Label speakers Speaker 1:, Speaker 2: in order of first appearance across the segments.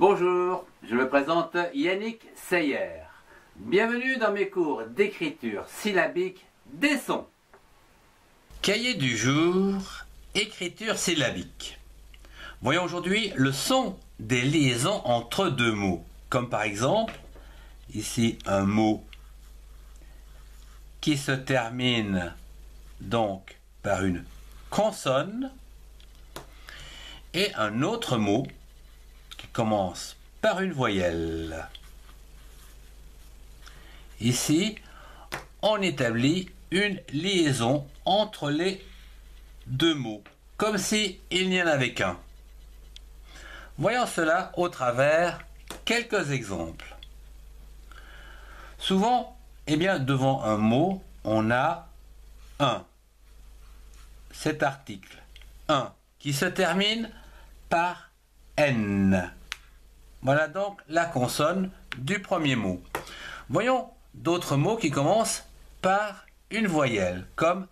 Speaker 1: Bonjour, je me présente Yannick Seyer. Bienvenue dans mes cours d'écriture syllabique des sons. Cahier du jour, écriture syllabique. Voyons aujourd'hui le son des liaisons entre deux mots. Comme par exemple, ici un mot qui se termine donc par une consonne et un autre mot qui commence par une voyelle. Ici, on établit une liaison entre les deux mots, comme s'il n'y en avait qu'un. Voyons cela au travers quelques exemples. Souvent, devant un mot, on a un. Cet article, un, qui se termine par N. Voilà donc la consonne du premier mot. Voyons d'autres mots qui commencent par une voyelle, comme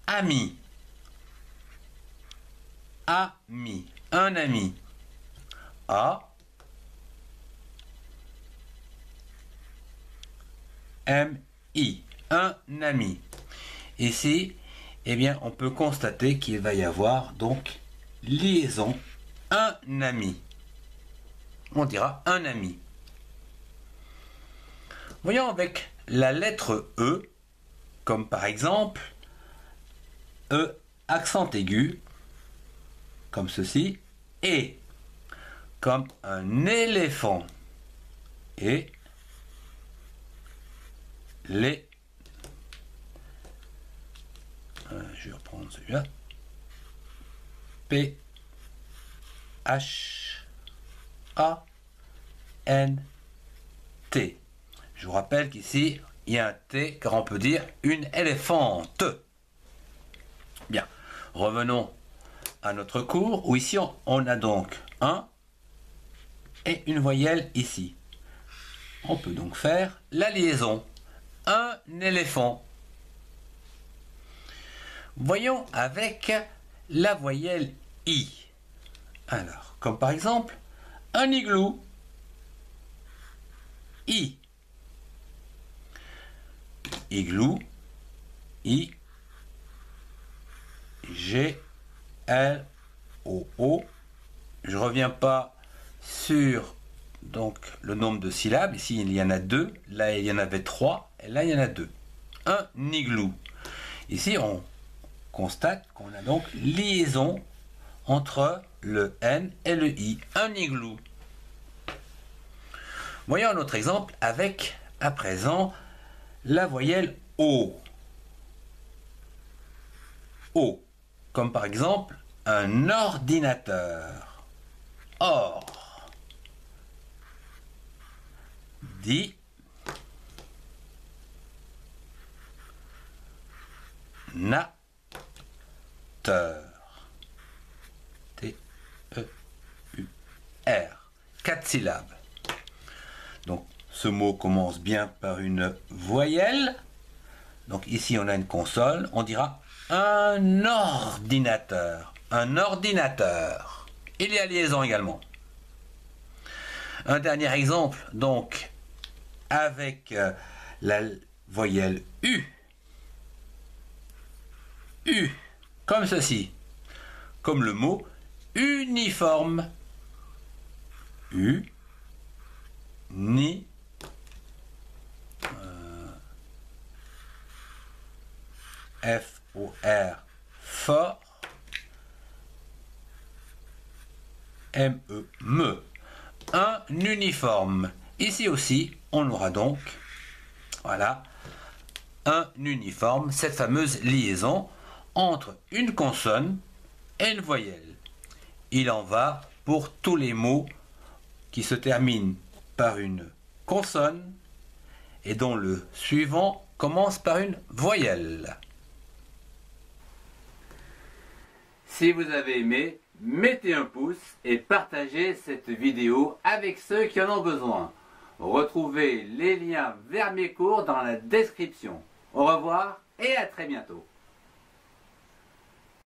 Speaker 1: ami. Ami, un ami. A. M-I, un ami. Ici, on peut constater qu'il va y avoir donc liaison, un ami. On dira un ami. Voyons avec la lettre E, comme par exemple E accent aigu, comme ceci, et comme un éléphant, et les. Je vais reprendre celui-là. P H A N T. Je vous rappelle qu'ici, il y a un T, car on peut dire une éléphante. Bien, revenons à notre cours, où ici, on a donc un et une voyelle ici. On peut donc faire la liaison. Un éléphant. Voyons avec la voyelle I. Alors, comme par exemple, un igloo. I. Igloo. I. G. L. O. O. Je ne reviens pas sur donc le nombre de syllabes. Ici, il y en a deux. Là, il y en avait trois. Et là, il y en a deux. Un igloo. Ici, on constate qu'on a donc liaison entre le N et le I. Un igloo. Voyons un autre exemple avec, à présent, la voyelle O. O. Comme par exemple, un ordinateur. Or. Dit. Na. T-E-U-R. 4 syllabes. Donc, ce mot commence bien par une voyelle. Donc, ici, on a une consonne. On dira un ordinateur. Un ordinateur. Il y a liaison également. Un dernier exemple, donc, avec la voyelle U. U, comme ceci, comme le mot uniforme. U, ni, F-O-R, fort, M-E, me. Un uniforme. Ici aussi, on aura donc, voilà, un uniforme, cette fameuse liaison entre une consonne et une voyelle. Il en va pour tous les mots qui se terminent par une consonne et dont le suivant commence par une voyelle. Si vous avez aimé, mettez un pouce et partagez cette vidéo avec ceux qui en ont besoin. Retrouvez les liens vers mes cours dans la description. Au revoir et à très bientôt.